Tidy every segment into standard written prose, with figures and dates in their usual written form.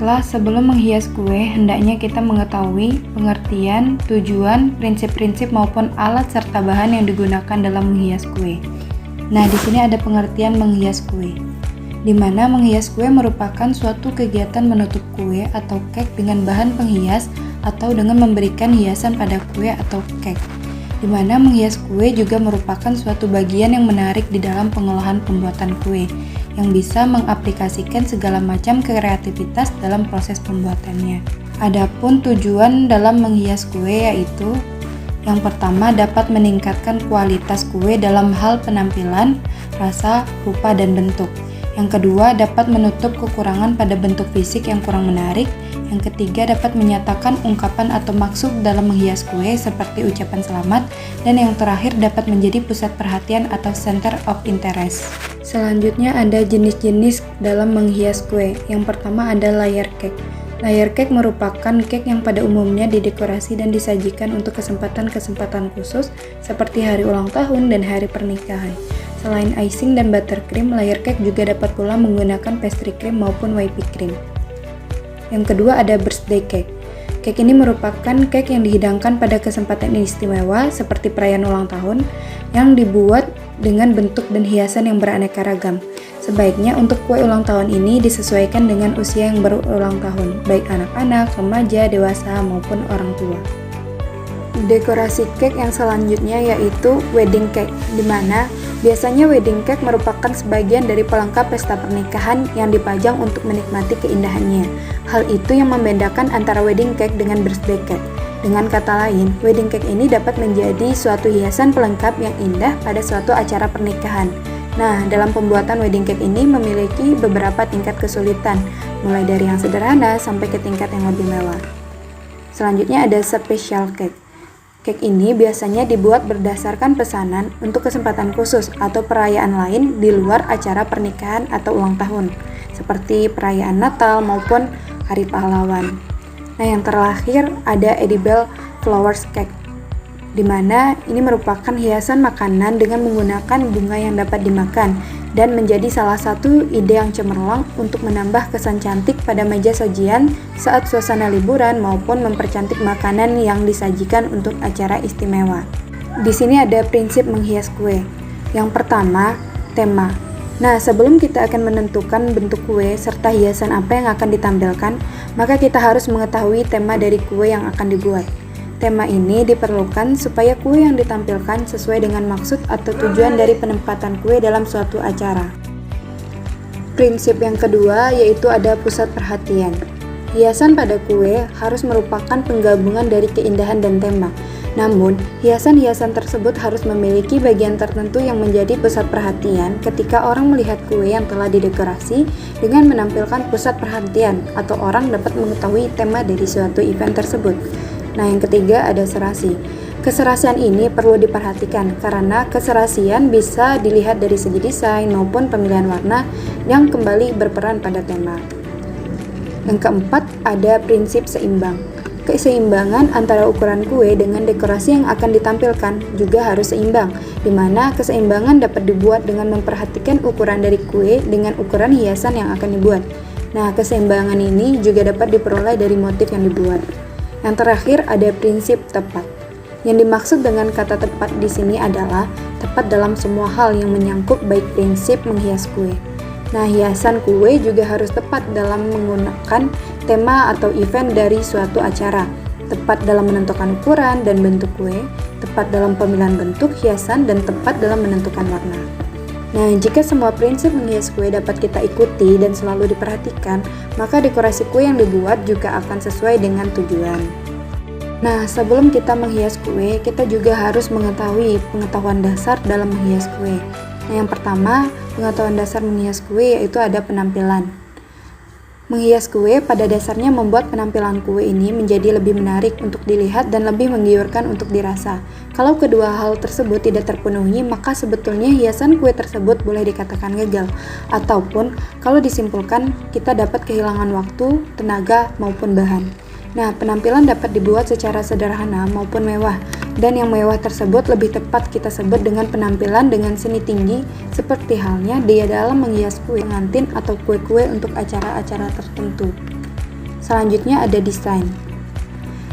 Baiklah, sebelum menghias kue, hendaknya kita mengetahui pengertian, tujuan, prinsip-prinsip maupun alat serta bahan yang digunakan dalam menghias kue. Nah, di sini ada pengertian menghias kue, di mana menghias kue merupakan suatu kegiatan menutup kue atau kek dengan bahan penghias atau dengan memberikan hiasan pada kue atau kek. Di mana menghias kue juga merupakan suatu bagian yang menarik di dalam pengolahan pembuatan kue, yang bisa mengaplikasikan segala macam kreativitas dalam proses pembuatannya. Adapun tujuan dalam menghias kue yaitu yang pertama dapat meningkatkan kualitas kue dalam hal penampilan, rasa, rupa, dan bentuk. Yang kedua dapat menutup kekurangan pada bentuk fisik yang kurang menarik. Yang ketiga dapat menyatakan ungkapan atau maksud dalam menghias kue seperti ucapan selamat. Dan yang terakhir dapat menjadi pusat perhatian atau center of interest. Selanjutnya ada jenis-jenis dalam menghias kue. Yang pertama ada layer cake. Layer cake merupakan cake yang pada umumnya didekorasi dan disajikan untuk kesempatan-kesempatan khusus seperti hari ulang tahun dan hari pernikahan. Selain icing dan buttercream, layer cake juga dapat pula menggunakan pastry cream maupun whipped cream. Yang kedua ada birthday cake. Cake ini merupakan cake yang dihidangkan pada kesempatan istimewa seperti perayaan ulang tahun yang dibuat dengan bentuk dan hiasan yang beraneka ragam. Sebaiknya untuk kue ulang tahun ini disesuaikan dengan usia yang berulang tahun, baik anak-anak, remaja, dewasa, maupun orang tua. Dekorasi cake yang selanjutnya yaitu wedding cake, di mana biasanya wedding cake merupakan sebagian dari pelengkap pesta pernikahan yang dipajang untuk menikmati keindahannya. Hal itu yang membedakan antara wedding cake dengan birthday cake. Dengan kata lain, wedding cake ini dapat menjadi suatu hiasan pelengkap yang indah pada suatu acara pernikahan. Nah, dalam pembuatan wedding cake ini memiliki beberapa tingkat kesulitan, mulai dari yang sederhana sampai ke tingkat yang lebih mewah. Selanjutnya ada special cake. Cake ini biasanya dibuat berdasarkan pesanan untuk kesempatan khusus atau perayaan lain di luar acara pernikahan atau ulang tahun, seperti perayaan Natal maupun Hari Pahlawan. Nah, yang terakhir ada edible flowers cake, di mana ini merupakan hiasan makanan dengan menggunakan bunga yang dapat dimakan dan menjadi salah satu ide yang cemerlang untuk menambah kesan cantik pada meja sajian saat suasana liburan maupun mempercantik makanan yang disajikan untuk acara istimewa. Di sini ada prinsip menghias kue. Yang pertama, tema. Nah, sebelum kita akan menentukan bentuk kue serta hiasan apa yang akan ditampilkan, maka kita harus mengetahui tema dari kue yang akan dibuat. Tema ini diperlukan supaya kue yang ditampilkan sesuai dengan maksud atau tujuan dari penempatan kue dalam suatu acara. Prinsip yang kedua yaitu ada pusat perhatian. Hiasan pada kue harus merupakan penggabungan dari keindahan dan tema. Namun, hiasan-hiasan tersebut harus memiliki bagian tertentu yang menjadi pusat perhatian ketika orang melihat kue yang telah didekorasi dengan menampilkan pusat perhatian atau orang dapat mengetahui tema dari suatu event tersebut. Nah, yang ketiga ada serasi. Keserasian ini perlu diperhatikan karena keserasian bisa dilihat dari segi desain maupun pemilihan warna yang kembali berperan pada tema. Yang keempat ada prinsip seimbang. Keseimbangan antara ukuran kue dengan dekorasi yang akan ditampilkan juga harus seimbang, di mana keseimbangan dapat dibuat dengan memperhatikan ukuran dari kue dengan ukuran hiasan yang akan dibuat. Nah, keseimbangan ini juga dapat diperoleh dari motif yang dibuat. Yang terakhir ada prinsip tepat. Yang dimaksud dengan kata tepat di sini adalah tepat dalam semua hal yang menyangkut baik prinsip menghias kue. Nah, hiasan kue juga harus tepat dalam menggunakan tema atau event dari suatu acara, tepat dalam menentukan ukuran dan bentuk kue, tepat dalam pemilihan bentuk hiasan, dan tepat dalam menentukan warna. Nah, jika semua prinsip menghias kue dapat kita ikuti dan selalu diperhatikan, maka dekorasi kue yang dibuat juga akan sesuai dengan tujuan. Nah, sebelum kita menghias kue, kita juga harus mengetahui pengetahuan dasar dalam menghias kue. Nah, yang pertama, pengetahuan dasar menghias kue yaitu ada penampilan. Menghias kue pada dasarnya membuat penampilan kue ini menjadi lebih menarik untuk dilihat dan lebih menggiurkan untuk dirasa. Kalau kedua hal tersebut tidak terpenuhi, maka sebetulnya hiasan kue tersebut boleh dikatakan gagal. Ataupun kalau disimpulkan, kita dapat kehilangan waktu, tenaga, maupun bahan. Nah, penampilan dapat dibuat secara sederhana maupun mewah, dan yang mewah tersebut lebih tepat kita sebut dengan penampilan dengan seni tinggi, seperti halnya dia dalam menghias kue pengantin atau kue-kue untuk acara-acara tertentu. Selanjutnya ada desain.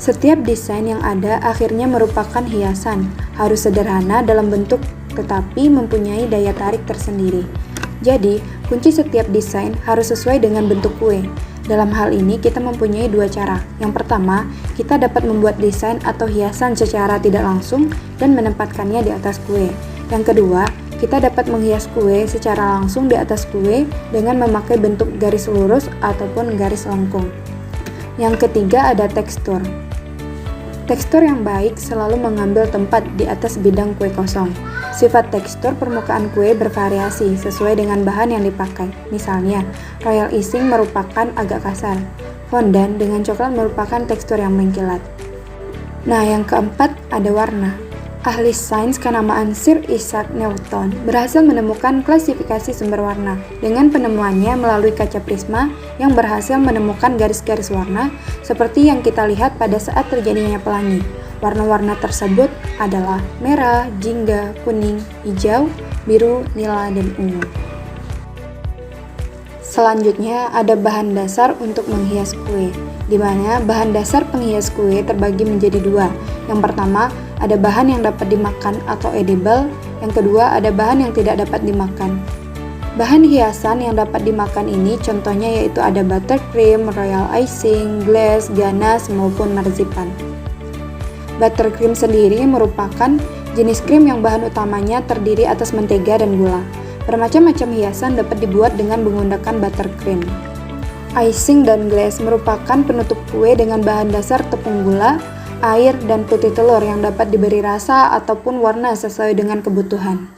Setiap desain yang ada akhirnya merupakan hiasan, harus sederhana dalam bentuk tetapi mempunyai daya tarik tersendiri. Jadi, kunci setiap desain harus sesuai dengan bentuk kue. Dalam hal ini kita mempunyai dua cara. Yang pertama, kita dapat membuat desain atau hiasan secara tidak langsung dan menempatkannya di atas kue. Yang kedua, kita dapat menghias kue secara langsung di atas kue dengan memakai bentuk garis lurus ataupun garis lengkung. Yang ketiga ada tekstur. Tekstur yang baik selalu mengambil tempat di atas bidang kue kosong. Sifat tekstur permukaan kue bervariasi sesuai dengan bahan yang dipakai. Misalnya, royal icing merupakan agak kasar. Fondant dengan coklat merupakan tekstur yang mengkilat. Nah, yang keempat ada warna. Ahli sains kenamaan Sir Isaac Newton berhasil menemukan klasifikasi sumber warna. Dengan penemuannya melalui kaca prisma yang berhasil menemukan garis-garis warna seperti yang kita lihat pada saat terjadinya pelangi. Warna-warna tersebut adalah merah, jingga, kuning, hijau, biru, nila, dan ungu. Selanjutnya ada bahan dasar untuk menghias kue, di mana bahan dasar penghias kue terbagi menjadi dua. Yang pertama, ada bahan yang dapat dimakan atau edible. Yang kedua, ada bahan yang tidak dapat dimakan. Bahan hiasan yang dapat dimakan ini contohnya yaitu ada buttercream, royal icing, glaze, ganache, maupun marzipan. Buttercream sendiri merupakan jenis krim yang bahan utamanya terdiri atas mentega dan gula. Bermacam-macam hiasan dapat dibuat dengan menggunakan buttercream. Icing dan glaze merupakan penutup kue dengan bahan dasar tepung gula, air, dan putih telur yang dapat diberi rasa ataupun warna sesuai dengan kebutuhan.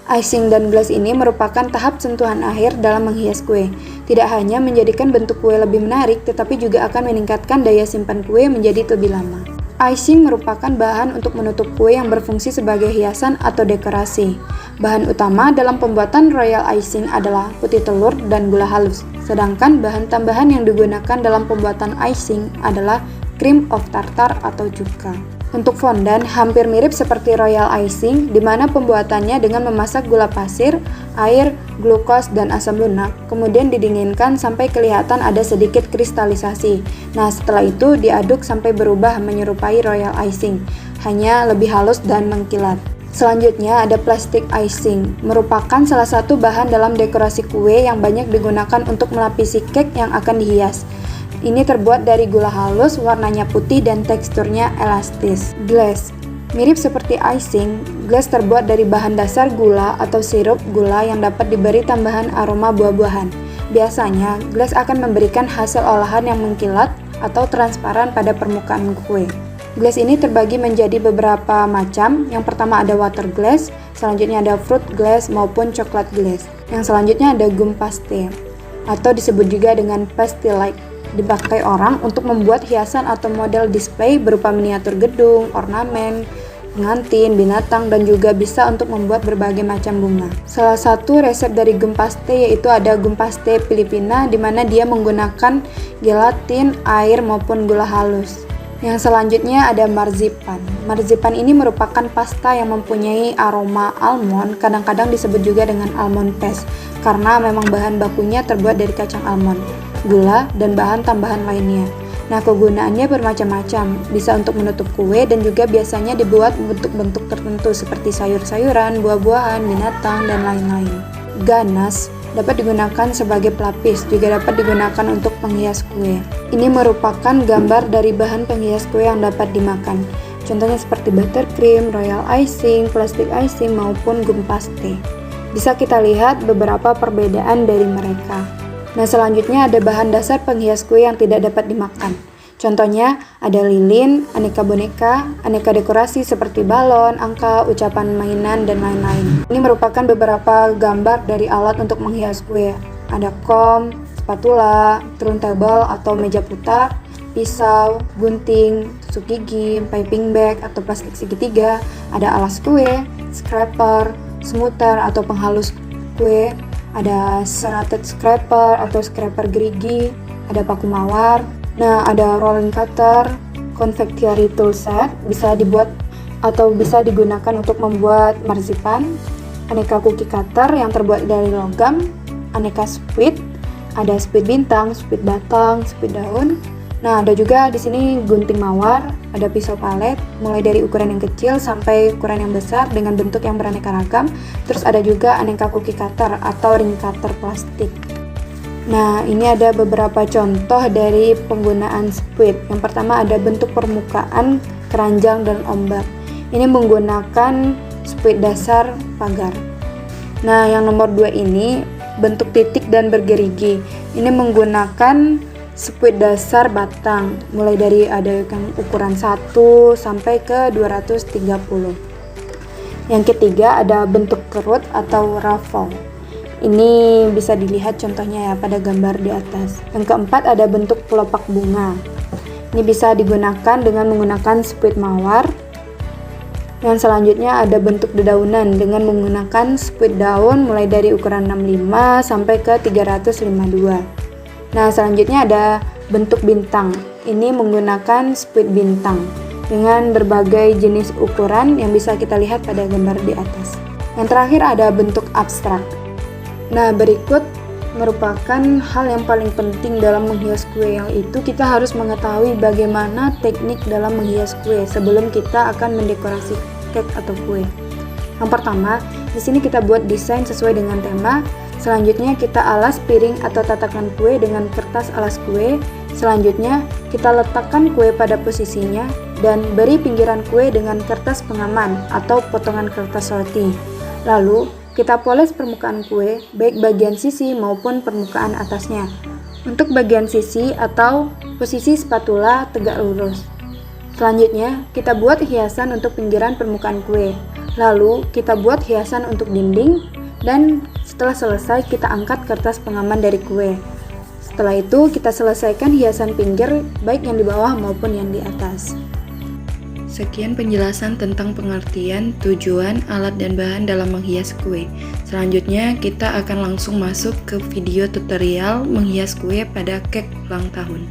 Icing dan glaze ini merupakan tahap sentuhan akhir dalam menghias kue. Tidak hanya menjadikan bentuk kue lebih menarik, tetapi juga akan meningkatkan daya simpan kue menjadi lebih lama. Icing merupakan bahan untuk menutup kue yang berfungsi sebagai hiasan atau dekorasi. Bahan utama dalam pembuatan royal icing adalah putih telur dan gula halus, sedangkan bahan tambahan yang digunakan dalam pembuatan icing adalah cream of tartar atau cuka. Untuk fondant hampir mirip seperti royal icing, di mana pembuatannya dengan memasak gula pasir, air, glukos, dan asam lunak, kemudian didinginkan sampai kelihatan ada sedikit kristalisasi. Nah, setelah itu diaduk sampai berubah menyerupai royal icing, hanya lebih halus dan mengkilat. Selanjutnya ada plastic icing, merupakan salah satu bahan dalam dekorasi kue yang banyak digunakan untuk melapisi cake yang akan dihias. Ini terbuat dari gula halus, warnanya putih dan teksturnya elastis. Glaze mirip seperti icing, glaze terbuat dari bahan dasar gula atau sirup gula yang dapat diberi tambahan aroma buah-buahan. Biasanya, glaze akan memberikan hasil olahan yang mengkilat atau transparan pada permukaan kue. Glaze ini terbagi menjadi beberapa macam. Yang pertama ada water glaze, selanjutnya ada fruit glaze maupun coklat glaze. Yang selanjutnya ada gum paste atau disebut juga dengan pastel-like. Dipakai orang untuk membuat hiasan atau model display berupa miniatur gedung, ornamen, pengantin, binatang, dan juga bisa untuk membuat berbagai macam bunga. Salah satu resep dari gum paste yaitu ada gum paste Filipina, di mana dia menggunakan gelatin, air, maupun gula halus. Yang selanjutnya ada marzipan. Marzipan ini merupakan pasta yang mempunyai aroma almond, kadang-kadang disebut juga dengan almond paste, karena memang bahan bakunya terbuat dari kacang almond, gula, dan bahan tambahan lainnya. Nah, kegunaannya bermacam-macam, bisa untuk menutup kue dan juga biasanya dibuat bentuk-bentuk tertentu seperti sayur-sayuran, buah-buahan, binatang, dan lain-lain. Ganache dapat digunakan sebagai pelapis, juga dapat digunakan untuk penghias kue. Ini merupakan gambar dari bahan penghias kue yang dapat dimakan. Contohnya seperti buttercream, royal icing, plastic icing, maupun gum paste. Bisa kita lihat beberapa perbedaan dari mereka. Nah, selanjutnya ada bahan dasar penghias kue yang tidak dapat dimakan. Contohnya ada lilin, aneka boneka, aneka dekorasi seperti balon, angka, ucapan mainan, dan lain-lain. Ini merupakan beberapa gambar dari alat untuk menghias kue. Ada kom, spatula, turntable atau meja putar, pisau, gunting, tusuk gigi, piping bag atau plastik segitiga, ada alas kue, scraper, smoother atau penghalus kue, ada serrated scraper atau scraper gerigi, ada paku mawar. Nah, ada rolling cutter, confectionery tool set, bisa dibuat atau bisa digunakan untuk membuat marzipan, aneka cookie cutter yang terbuat dari logam, aneka squid, ada squid bintang, squid batang, squid daun, Nah, ada juga di sini gunting mawar, ada pisau palet, mulai dari ukuran yang kecil sampai ukuran yang besar dengan bentuk yang beraneka ragam. Terus ada juga aneka cookie cutter atau ring cutter plastik. Nah, ini ada beberapa contoh dari penggunaan squid. Yang pertama ada bentuk permukaan, keranjang, dan ombak. Ini menggunakan squid dasar pagar. Nah, yang nomor 2 ini bentuk titik dan bergerigi. Ini menggunakan squid dasar batang, mulai dari ada yang ukuran 1 sampai ke 230. Yang ketiga ada bentuk kerut atau ruffle. Ini bisa dilihat contohnya ya pada gambar di atas. Yang keempat ada bentuk kelopak bunga. Ini bisa digunakan dengan menggunakan squid mawar. Yang selanjutnya ada bentuk dedaunan dengan menggunakan squid daun mulai dari ukuran 65 sampai ke 352. Nah, selanjutnya ada bentuk bintang. Ini menggunakan squid bintang dengan berbagai jenis ukuran yang bisa kita lihat pada gambar di atas. Yang terakhir ada bentuk abstrak. Nah, berikut merupakan hal yang paling penting dalam menghias kue, yaitu kita harus mengetahui bagaimana teknik dalam menghias kue sebelum kita akan mendekorasi cake atau kue. Yang pertama, di sini kita buat desain sesuai dengan tema. Selanjutnya kita alas piring atau tatakan kue dengan kertas alas kue. Selanjutnya kita letakkan kue pada posisinya dan beri pinggiran kue dengan kertas pengaman atau potongan kertas roti. Lalu kita poles permukaan kue, baik bagian sisi maupun permukaan atasnya. Untuk bagian sisi atau posisi spatula tegak lurus. Selanjutnya kita buat hiasan untuk pinggiran permukaan kue. Lalu kita buat hiasan untuk dinding. Dan setelah selesai kita angkat kertas pengaman dari kue. Setelah itu kita selesaikan hiasan pinggir baik yang di bawah maupun yang di atas. Sekian penjelasan tentang pengertian, tujuan, alat dan bahan dalam menghias kue. Selanjutnya kita akan langsung masuk ke video tutorial menghias kue pada cake ulang tahun.